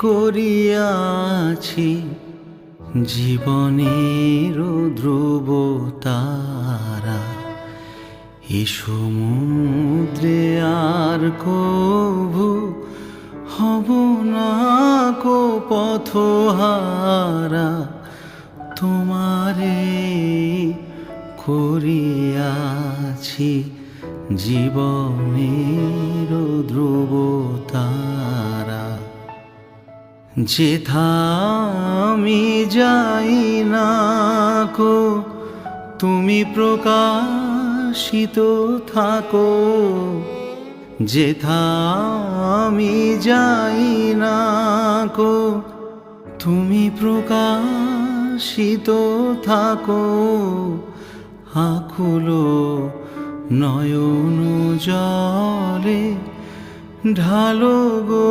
করিয়াছি জীবনের ধ্রুব তারা, এ সমুদ্রে আর কভু হব না কো পথহারা। তোমারে করিয়াছি জীবনের ধ্রুব তারা। যেথা আমি যাই না কো তুমি প্রকাশিত থাকো, যেথা আমি যাই না কো তুমি প্রকাশিত থাকো। আকুল নয়ন জলে ঢালো গো